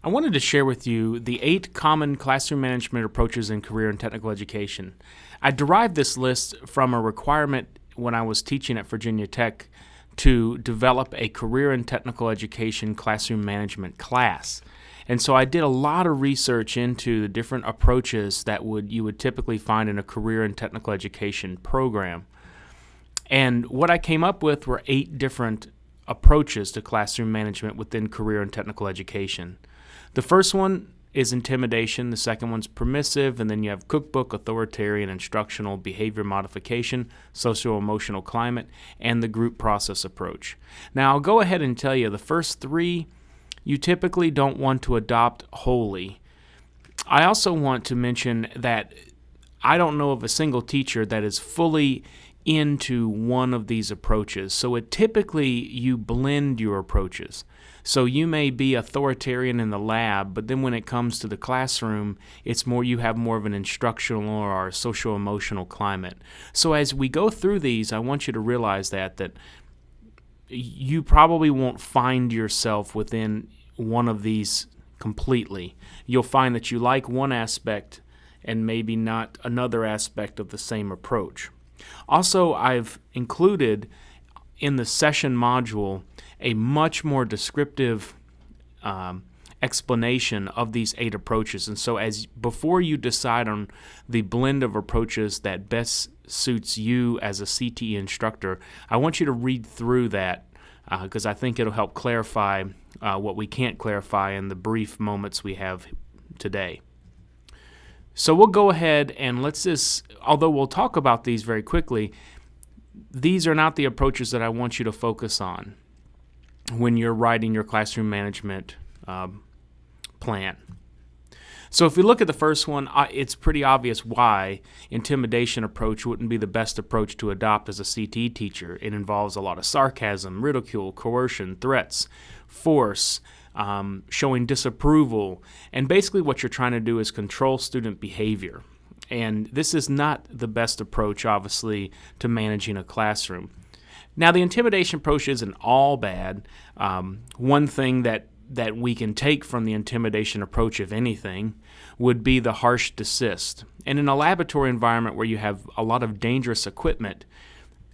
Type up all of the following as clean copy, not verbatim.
I wanted to share with you the 8 common classroom management approaches in career and technical education. I derived this list from a requirement when I was teaching at Virginia Tech to develop a career and technical education classroom management class. And so I did a lot of research into the different approaches that you would typically find in a career and technical education program. And what I came up with were 8 different approaches to classroom management within career and technical education. The first one is intimidation, the second one's permissive, and then you have Cookbook, Authoritarian, Instructional, Behavior.Modification, Socioemotional-Climate, and the group process approach. Now I'll go ahead and tell you the first 3 you typically don't want to adopt wholly. I also want to mention that I don't know of a single teacher that is fully into one of these approaches. So typically you blend your approaches. So you may be authoritarian in the lab, but then when it comes to the classroom, it's more you have more of an instructional or socio-emotional climate. So as we go through these, I want you to realize that you probably won't find yourself within one of these completely. You'll find that you like one aspect and maybe not another aspect of the same approach. Also, I've included in the session module a much more descriptive explanation of these 8 approaches. And so before you decide on the blend of approaches that best suits you as a CTE instructor, I want you to read through that because I think it'll help clarify what we can't clarify in the brief moments we have today. So we'll go ahead and although we'll talk about these very quickly, these are not the approaches that I want you to focus on when you're writing your classroom management plan. So if we look at the first one, it's pretty obvious why intimidation approach wouldn't be the best approach to adopt as a CTE teacher. It involves a lot of sarcasm, ridicule, coercion, threats, force, showing disapproval, and basically what you're trying to do is control student behavior. And this is not the best approach, obviously, to managing a classroom. Now, the intimidation approach isn't all bad. One thing that we can take from the intimidation approach, if anything, would be the harsh desist. And in a laboratory environment where you have a lot of dangerous equipment,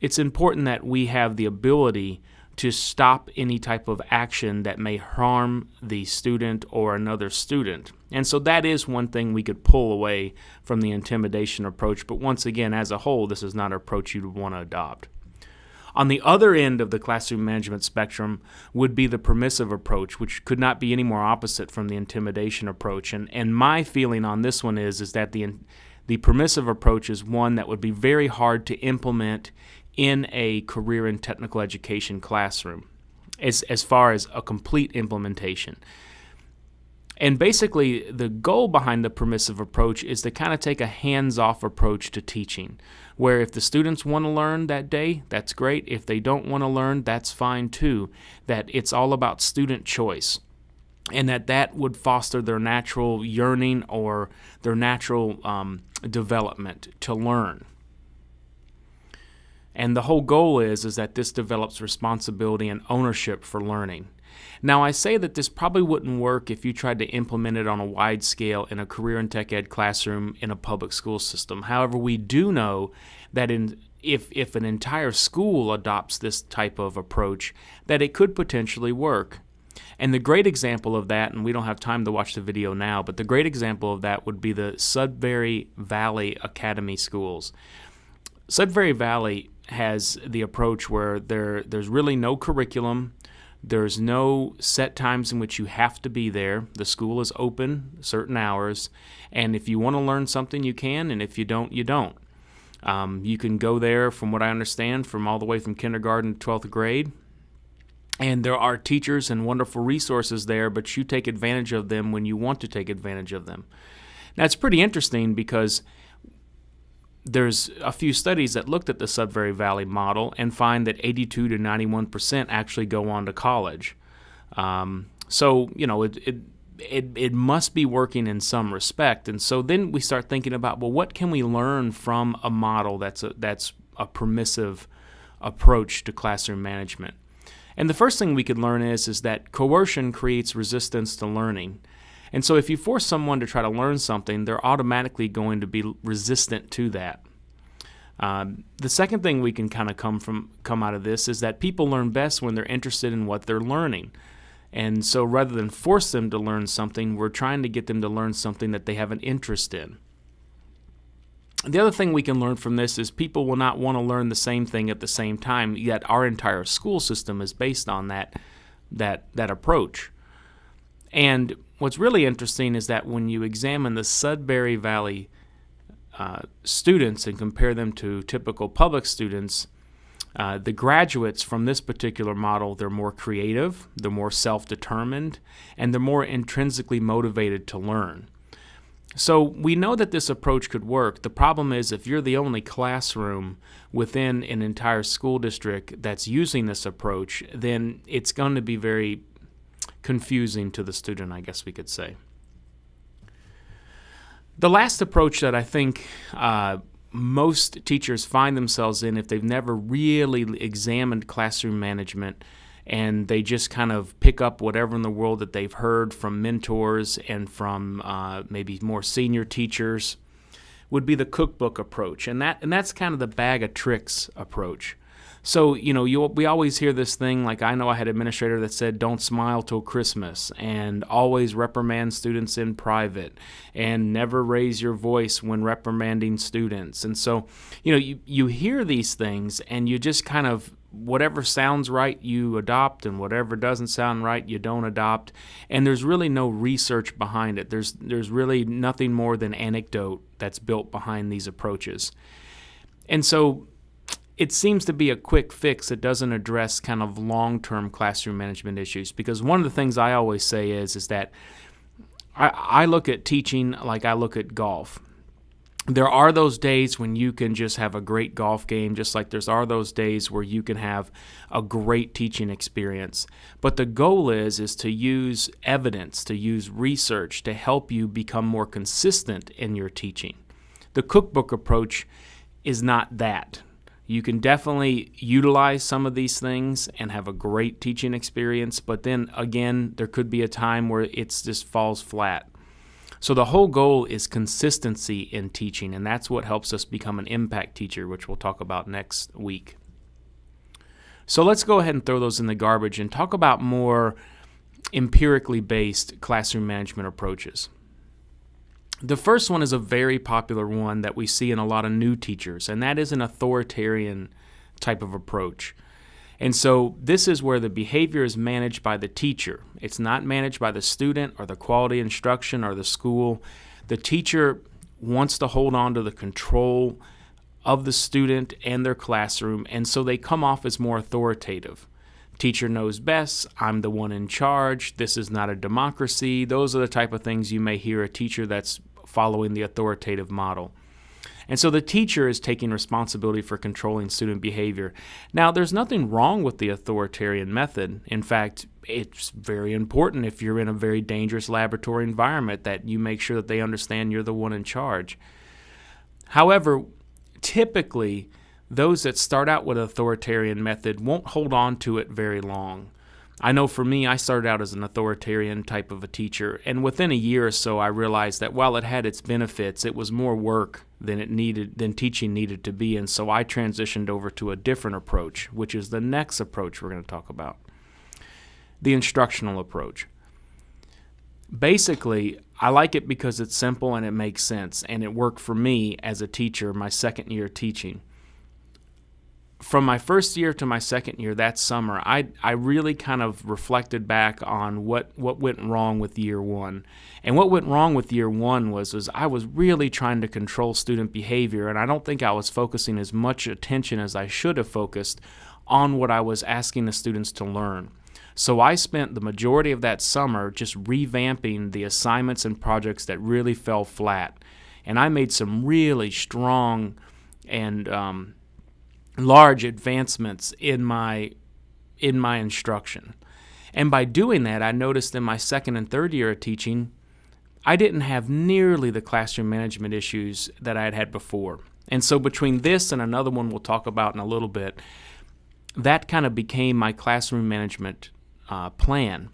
it's important that we have the ability to stop any type of action that may harm the student or another student. And so that is one thing we could pull away from the intimidation approach. But once again, as a whole, this is not an approach you'd want to adopt. On the other end of the classroom management spectrum would be the permissive approach, which could not be any more opposite from the intimidation approach. And my feeling on this one is that the permissive approach is one that would be very hard to implement in a career and technical education classroom as far as a complete implementation. And basically, the goal behind the permissive approach is to kind of take a hands-off approach to teaching, where if the students want to learn that day, that's great. If they don't want to learn, that's fine too. That it's all about student choice, and that would foster their natural yearning or their natural development to learn. And the whole goal is that this develops responsibility and ownership for learning. Now, I say that this probably wouldn't work if you tried to implement it on a wide scale in a career and tech ed classroom in a public school system. However, we do know that if an entire school adopts this type of approach, that it could potentially work. And the great example of that, and we don't have time to watch the video now, but the great example of that would be the Sudbury Valley Academy schools. Sudbury Valley has the approach where there's really no curriculum. There's no set times in which you have to be there. The school is open certain hours, and if you want to learn something, you can, and if you don't, you don't. You can go there, from what I understand, from all the way from kindergarten to 12th grade, and there are teachers and wonderful resources there, but you take advantage of them when you want to take advantage of them. Now, it's pretty interesting because there's a few studies that looked at the Sudbury Valley model and find that 82 to 91% actually go on to college. So, it must be working in some respect. And so then we start thinking about, well, what can we learn from a model that's a permissive approach to classroom management? And the first thing we could learn is that coercion creates resistance to learning. And so if you force someone to try to learn something, they're automatically going to be resistant to that. The second thing we can kind of come out of this is that people learn best when they're interested in what they're learning. And so rather than force them to learn something, we're trying to get them to learn something that they have an interest in. The other thing we can learn from this is people will not want to learn the same thing at the same time, yet our entire school system is based on that approach. And what's really interesting is that when you examine the Sudbury Valley students and compare them to typical public students, the graduates from this particular model, they're more creative, they're more self-determined, and they're more intrinsically motivated to learn. So we know that this approach could work. The problem is if you're the only classroom within an entire school district that's using this approach, then it's going to be very confusing to the student, I guess we could say. The last approach that I think most teachers find themselves in if they've never really examined classroom management and they just kind of pick up whatever in the world that they've heard from mentors and from maybe more senior teachers would be the Cookbook Approach. And that's kind of the bag of tricks approach. So, we always hear this thing, like I know I had an administrator that said, don't smile till Christmas, and always reprimand students in private, and never raise your voice when reprimanding students. And so, you hear these things, and you just kind of, whatever sounds right, you adopt, and whatever doesn't sound right, you don't adopt. And there's really no research behind it. There's really nothing more than anecdote that's built behind these approaches. And so it seems to be a quick fix that doesn't address kind of long-term classroom management issues, because one of the things I always say is that I look at teaching like I look at golf. There are those days when you can just have a great golf game, just like are those days where you can have a great teaching experience. But the goal is to use evidence, to use research to help you become more consistent in your teaching. The Cookbook Approach is not that. You can definitely utilize some of these things and have a great teaching experience, but then again, there could be a time where it just falls flat. So the whole goal is consistency in teaching, and that's what helps us become an impact teacher, which we'll talk about next week. So let's go ahead and throw those in the garbage and talk about more empirically based classroom management approaches. The first one is a very popular one that we see in a lot of new teachers, and that is an authoritarian type of approach. And so this is where the behavior is managed by the teacher. It's not managed by the student or the quality instruction or the school. The teacher wants to hold on to the control of the student and their classroom, and so they come off as more authoritative. Teacher knows best, I'm the one in charge, this is not a democracy. Those are the type of things you may hear a teacher that's following the authoritative model. And so the teacher is taking responsibility for controlling student behavior. Now, there's nothing wrong with the authoritarian method. In fact, it's very important if you're in a very dangerous laboratory environment that you make sure that they understand you're the one in charge. However, typically, those that start out with authoritarian method won't hold on to it very long. I know for me, I started out as an authoritarian type of a teacher, and within a year or so, I realized that while it had its benefits, it was more work than teaching needed to be, and so I transitioned over to a different approach, which is the next approach we're going to talk about, the instructional approach. Basically, I like it because it's simple and it makes sense, and it worked for me as a teacher my second year teaching. From my first year to my second year that summer, I really kind of reflected back on what went wrong with year one. And what went wrong with year one was I was really trying to control student behavior, and I don't think I was focusing as much attention as I should have focused on what I was asking the students to learn. So I spent the majority of that summer just revamping the assignments and projects that really fell flat. And I made some really strong and large advancements in my instruction. And by doing that, I noticed in my second and third year of teaching, I didn't have nearly the classroom management issues that I had had before. And so between this and another one we'll talk about in a little bit, that kind of became my classroom management plan,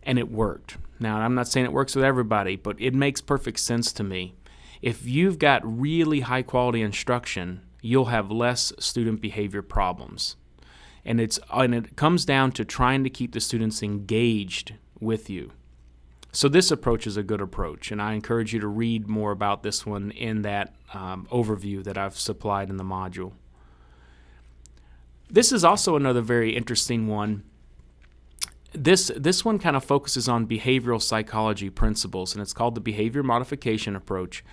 and it worked. Now, I'm not saying it works with everybody, but it makes perfect sense to me. If you've got really high-quality instruction, you'll have less student behavior problems. And it comes down to trying to keep the students engaged with you. So this approach is a good approach, and I encourage you to read more about this one in that overview that I've supplied in the module. This is also another very interesting one. This one kind of focuses on behavioral psychology principles, and it's called the Behavior-Modification Approach.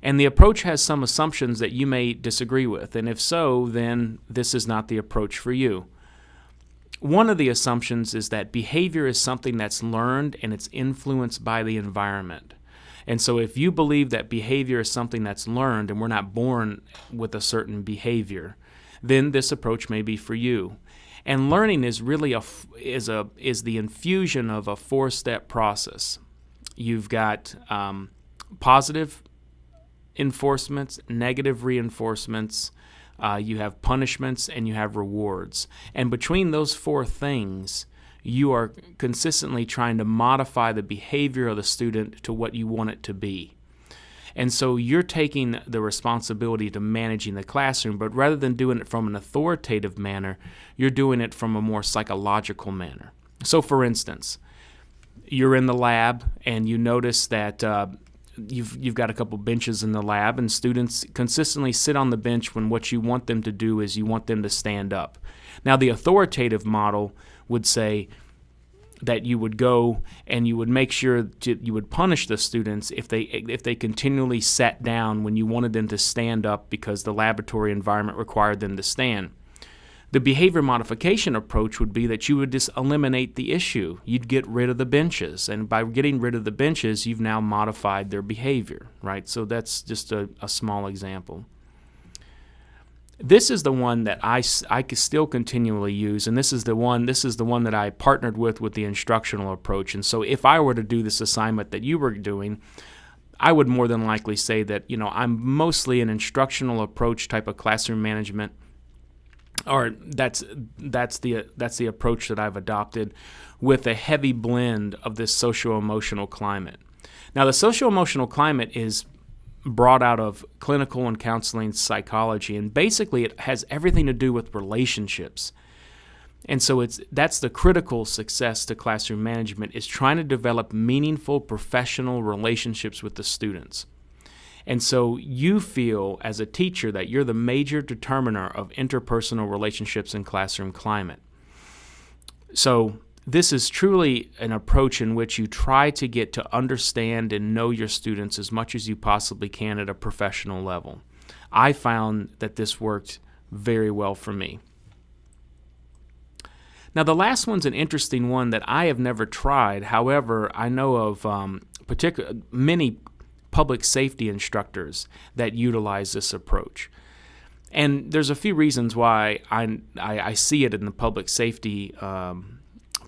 And the approach has some assumptions that you may disagree with, and if so, then this is not the approach for you. One of the assumptions is that behavior is something that's learned and it's influenced by the environment. And so if you believe that behavior is something that's learned and we're not born with a certain behavior, then this approach may be for you. And learning is really is the infusion of a four-step process. You've got positive enforcements, negative reinforcements, you have punishments, and you have rewards. And between those four things, you are consistently trying to modify the behavior of the student to what you want it to be. And so you're taking the responsibility to managing the classroom, but rather than doing it from an authoritative manner, you're doing it from a more psychological manner. So for instance, you're in the lab and you notice that you've got a couple benches in the lab, and students consistently sit on the bench when what you want them to do is you want them to stand up. Now the authoritative model would say that you would go and you would make sure you would punish the students if they continually sat down when you wanted them to stand up because the laboratory environment required them to stand. The behavior modification approach would be that you would just eliminate the issue. You'd get rid of the benches, and by getting rid of the benches, you've now modified their behavior, right? So that's just a small example. This is the one that I still continually use, and this is the one that I partnered with the instructional approach. And so if I were to do this assignment that you were doing, I would more than likely say that, I'm mostly an instructional approach type of classroom management, or that's the approach that I've adopted, with a heavy blend of this socio-emotional climate. Now, the socio-emotional climate is brought out of clinical and counseling psychology, and basically it has everything to do with relationships. And so that's the critical success to classroom management, is trying to develop meaningful professional relationships with the students. And so you feel as a teacher that you're the major determiner of interpersonal relationships in classroom climate. So this is truly an approach in which you try to get to understand and know your students as much as you possibly can at a professional level. I found that this worked very well for me. Now, the last one's an interesting one that I have never tried. However, I know of many public safety instructors that utilize this approach. And there's a few reasons why I see it in the public safety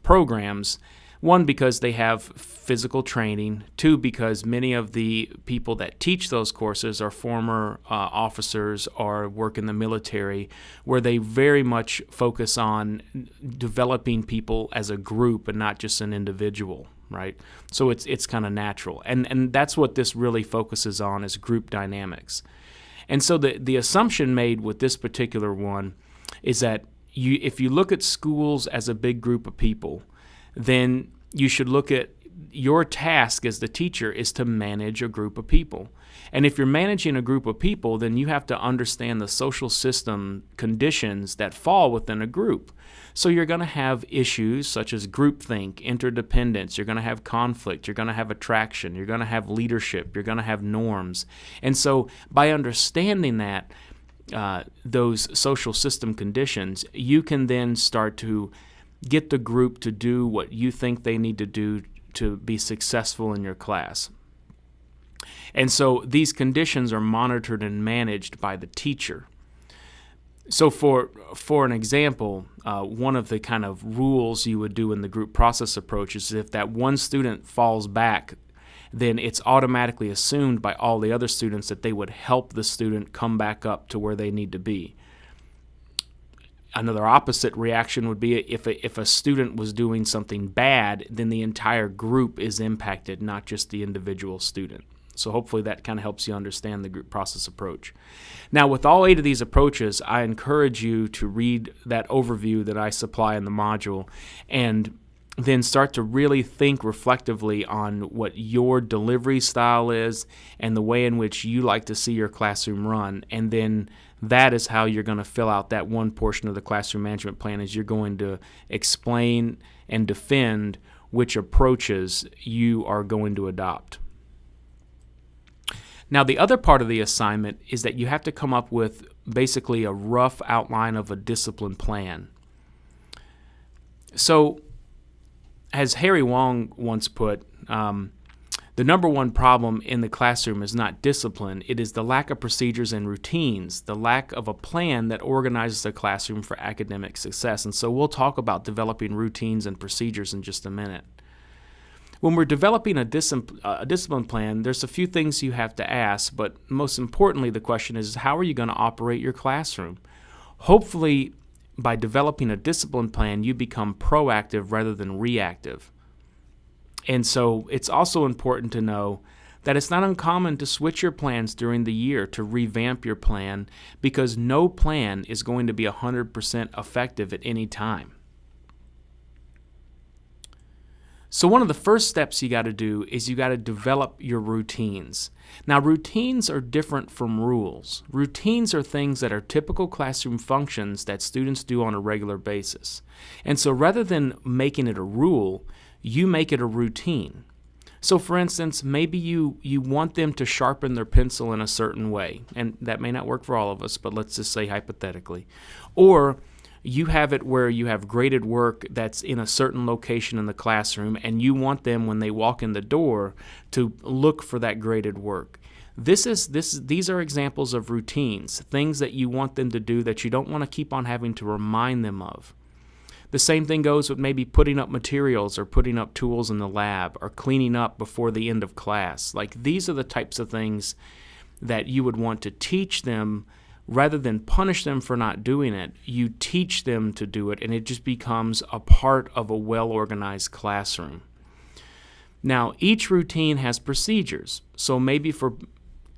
programs. One, because they have physical training. Two, because many of the people that teach those courses are former officers or work in the military, where they very much focus on developing people as a group and not just an individual, right? So it's kind of natural. And that's what this really focuses on, is group dynamics. And so the assumption made with this particular one is that if you look at schools as a big group of people, then you should look at your task as the teacher is to manage a group of people. And if you're managing a group of people, then you have to understand the social system conditions that fall within a group. So you're going to have issues such as groupthink, interdependence, you're going to have conflict, you're going to have attraction, you're going to have leadership, you're going to have norms. And so by understanding that, those social system conditions, you can then start to get the group to do what you think they need to do to be successful in your class. And so these conditions are monitored and managed by the teacher. So for an example, one of the kind of rules you would do in the group process approach is if that one student falls back, then it's automatically assumed by all the other students that they would help the student come back up to where they need to be. Another opposite reaction would be if a student was doing something bad, then the entire group is impacted, not just the individual student. So hopefully that kind of helps you understand the group process approach. Now, with all 8 of these approaches, I encourage you to read that overview that I supply in the module and then start to really think reflectively on what your delivery style is and the way in which you like to see your classroom run. And then that is how you're going to fill out that one portion of the classroom management plan, is you're going to explain and defend which approaches you are going to adopt. Now, the other part of the assignment is that you have to come up with basically a rough outline of a discipline plan. So, as Harry Wong once put, the number one problem in the classroom is not discipline, it is the lack of procedures and routines, the lack of a plan that organizes the classroom for academic success. And so we'll talk about developing routines and procedures in just a minute. When we're developing a discipline plan, there's a few things you have to ask, but most importantly, the question is, how are you going to operate your classroom? Hopefully, by developing a discipline plan, you become proactive rather than reactive. And so it's also important to know that it's not uncommon to switch your plans during the year, to revamp your plan, because no plan is going to be 100% effective at any time. So one of the first steps you got to do is you got to develop your routines. Now, routines are different from rules. Routines are things that are typical classroom functions that students do on a regular basis. And so rather than making it a rule, you make it a routine. So for instance, maybe you want them to sharpen their pencil in a certain way, and that may not work for all of us, but let's just say hypothetically. Or you have it where you have graded work that's in a certain location in the classroom, and you want them, when they walk in the door, to look for that graded work. These are examples of routines, things that you want them to do that you don't want to keep on having to remind them of. The same thing goes with maybe putting up materials or putting up tools in the lab or cleaning up before the end of class. Like, these are the types of things that you would want to teach them. Rather than punish them for not doing it, you teach them to do it, and it just becomes a part of a well-organized classroom. Now, each routine has procedures. So maybe for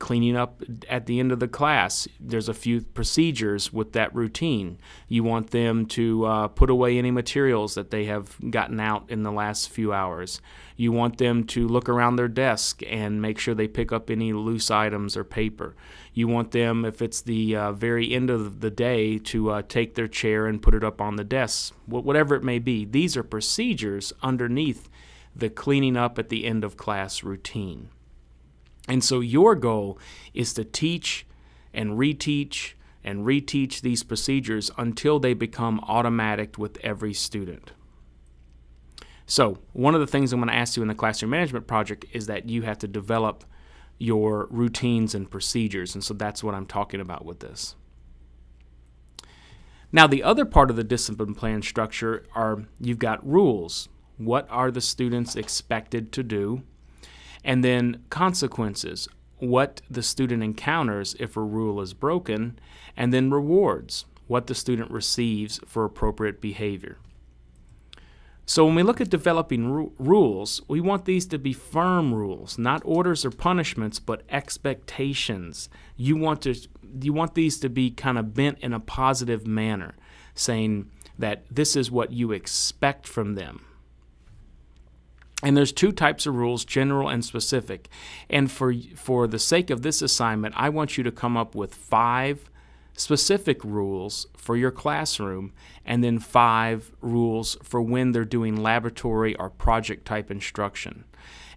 cleaning up at the end of the class, there's a few procedures with that routine. You want them to put away any materials that they have gotten out in the last few hours. You want them to look around their desk and make sure they pick up any loose items or paper. You want them, if it's the very end of the day, to take their chair and put it up on the desk, whatever it may be. These are procedures underneath the cleaning up at the end of class routine. And so your goal is to teach and reteach these procedures until they become automatic with every student. So one of the things I'm going to ask you in the classroom management project is that you have to develop your routines and procedures. And so that's what I'm talking about with this. Now, the other part of the discipline plan structure are, you've got rules. What are the students expected to do? And then consequences, what the student encounters if a rule is broken, and then rewards, what the student receives for appropriate behavior. So when we look at developing rules, we want these to be firm rules, not orders or punishments, but expectations. You want these to be kind of bent in a positive manner, saying that this is what you expect from them. And there's two types of rules, general and specific. And for the sake of this assignment, I want you to come up with 5 specific rules for your classroom, and then 5 rules for when they're doing laboratory or project type instruction.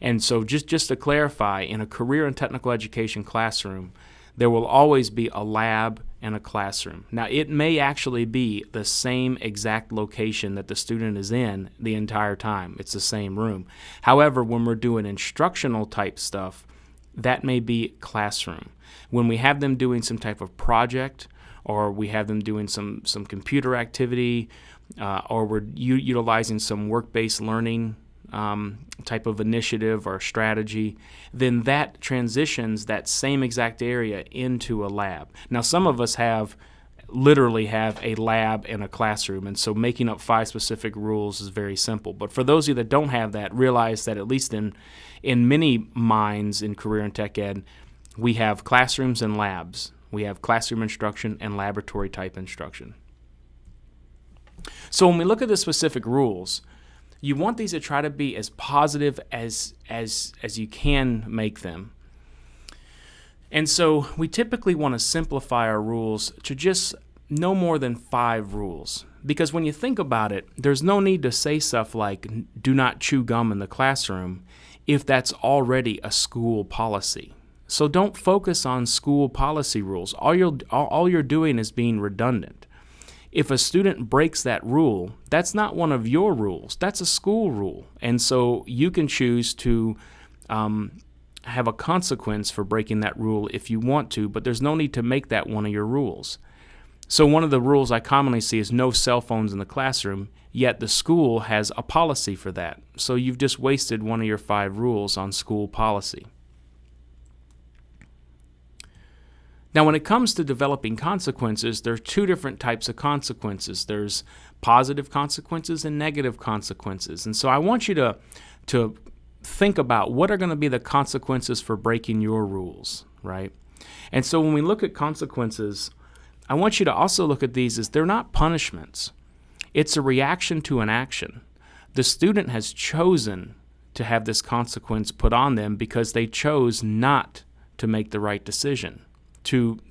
And so just to clarify, in a career and technical education classroom, there will always be a lab and a classroom. Now, it may actually be the same exact location that the student is in the entire time. It's the same room. However, when we're doing instructional type stuff, that may be classroom. When we have them doing some type of project, or we have them doing some computer activity, or we're utilizing some work-based learning type of initiative or strategy, then that transitions that same exact area into a lab. Now, some of us have literally have a lab and a classroom, and so making up 5 specific rules is very simple. But for those of you that don't have that, realize that at least in many minds in career and tech ed, we have classrooms and labs. We have classroom instruction and laboratory type instruction. So when we look at the specific rules, you want these to try to be as positive as you can make them. And so we typically want to simplify our rules to just no more than 5 rules. Because when you think about it, there's no need to say stuff like, do not chew gum in the classroom, if that's already a school policy. So don't focus on school policy rules. All you're doing is being redundant. If a student breaks that rule, that's not one of your rules. That's a school rule. And so you can choose to have a consequence for breaking that rule if you want to, but there's no need to make that one of your rules. So one of the rules I commonly see is no cell phones in the classroom, yet the school has a policy for that. So you've just wasted one of your 5 rules on school policy. Now, when it comes to developing consequences, there are 2 different types of consequences. There's positive consequences and negative consequences. And so I want you to think about what are going to be the consequences for breaking your rules, right? And so when we look at consequences, I want you to also look at these as they're not punishments. It's a reaction to an action. The student has chosen to have this consequence put on them because they chose not to make the right decision.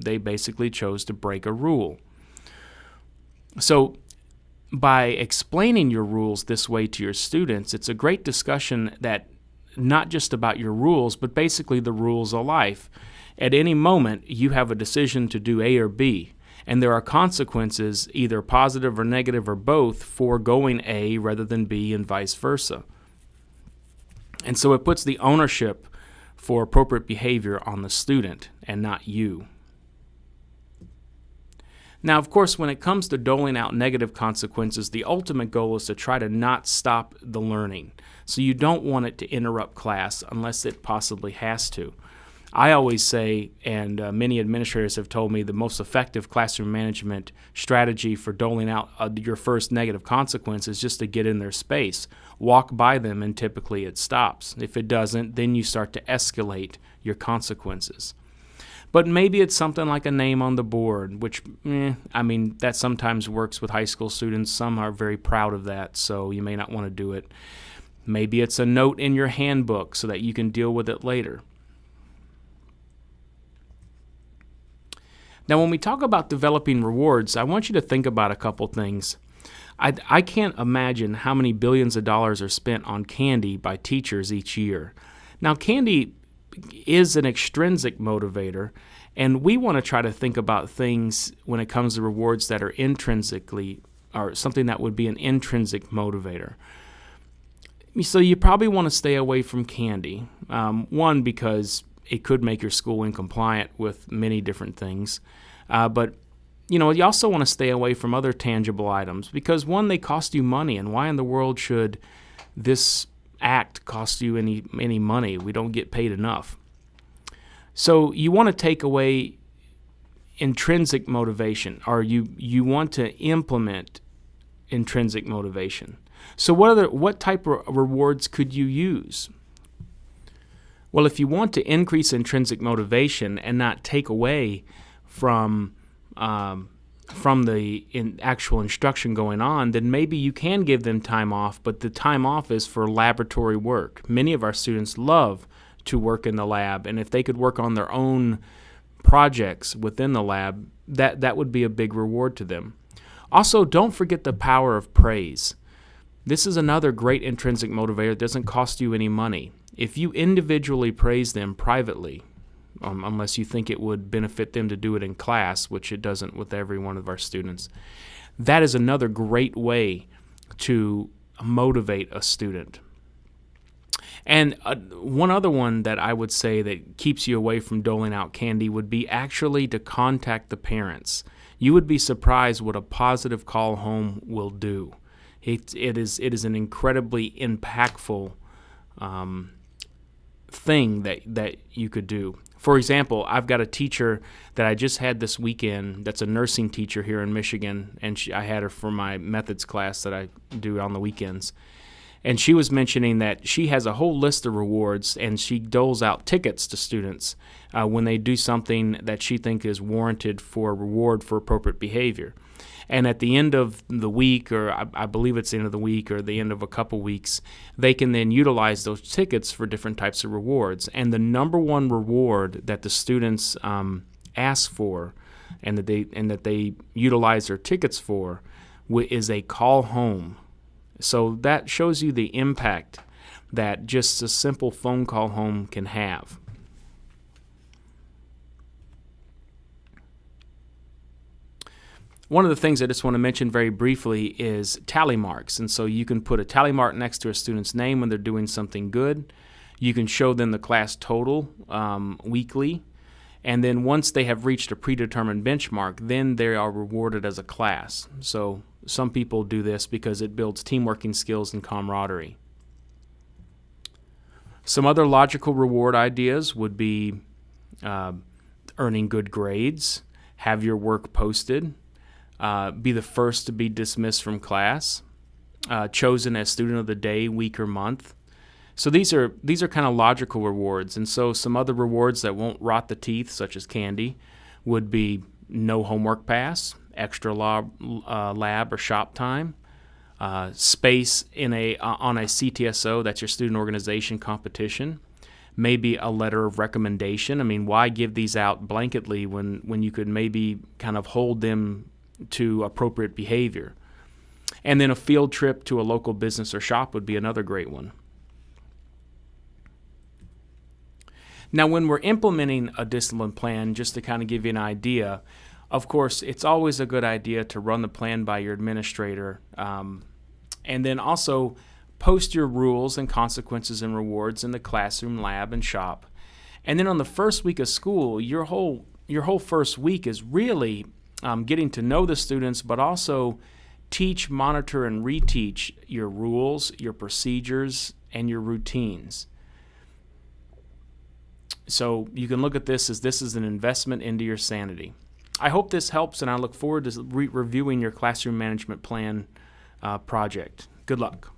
They basically chose to break a rule. So by explaining your rules this way to your students, it's a great discussion that not just about your rules, but basically the rules of life. At any moment, you have a decision to do A or B, and there are consequences, either positive or negative or both, for going A rather than B and vice versa. And so it puts the ownership for appropriate behavior on the student and not you. Now, of course, when it comes to doling out negative consequences, the ultimate goal is to try to not stop the learning. So you don't want it to interrupt class unless it possibly has to. I always say, and many administrators have told me, the most effective classroom management strategy for doling out your first negative consequence is just to get in their space. Walk by them, and typically it stops. If it doesn't, then you start to escalate your consequences. But maybe it's something like a name on the board, which, that sometimes works with high school students. Some are very proud of that, so you may not want to do it. Maybe it's a note in your handbook so that you can deal with it later. Now, when we talk about developing rewards, I want you to think about a couple things. I can't imagine how many billions of dollars are spent on candy by teachers each year. Now, candy is an extrinsic motivator, and we want to try to think about things when it comes to rewards that are intrinsically, or something that would be an intrinsic motivator. So you probably want to stay away from candy. One, because it could make your school incompliant with many different things. But you also want to stay away from other tangible items because, one, they cost you money, and why in the world should this act cost you any money? We don't get paid enough. So you want to take away intrinsic motivation, or you want to implement intrinsic motivation. So what type of rewards could you use? Well, if you want to increase intrinsic motivation and not take away from the actual instruction going on, then maybe you can give them time off, but the time off is for laboratory work. Many of our students love to work in the lab, and if they could work on their own projects within the lab, that would be a big reward to them. Also, don't forget the power of praise. This is another great intrinsic motivator. It doesn't cost you any money. If you individually praise them privately, unless you think it would benefit them to do it in class, which it doesn't with every one of our students, that is another great way to motivate a student. And one other one that I would say that keeps you away from doling out candy would be actually to contact the parents. You would be surprised what a positive call home will do. It is an incredibly impactful thing that you could do. For example, I've got a teacher that I just had this weekend that's a nursing teacher here in Michigan, and I had her for my methods class that I do on the weekends. And she was mentioning that she has a whole list of rewards, and she doles out tickets to students when they do something that she thinks is warranted for a reward for appropriate behavior. And at the end of the week, or I believe it's the end of the week or the end of a couple weeks, they can then utilize those tickets for different types of rewards. And the number one reward that the students ask for and that they utilize their tickets for is a call home. So that shows you the impact that just a simple phone call home can have. One of the things I just want to mention very briefly is tally marks. And so you can put a tally mark next to a student's name when they're doing something good. You can show them the class total weekly. And then once they have reached a predetermined benchmark, then they are rewarded as a class. So some people do this because it builds teamworking skills and camaraderie. Some other logical reward ideas would be earning good grades, have your work posted, be the first to be dismissed from class, chosen as student of the day, week, or month. So these are kind of logical rewards. And so some other rewards that won't rot the teeth, such as candy, would be no homework pass, extra lab or shop time, space on a CTSO, that's your student organization competition, maybe a letter of recommendation. I mean, why give these out blanketly when you could maybe kind of hold them to appropriate behavior? And then a field trip to a local business or shop would be another great one. Now, when we're implementing a discipline plan, just to kind of give you an idea, of course, it's always a good idea to run the plan by your administrator, and then also post your rules and consequences and rewards in the classroom, lab, and shop. And then on the first week of school, your whole first week is really getting to know the students, but also teach, monitor, and reteach your rules, your procedures, and your routines. So you can look at this as an investment into your sanity. I hope this helps, and I look forward to reviewing your classroom management plan project. Good luck.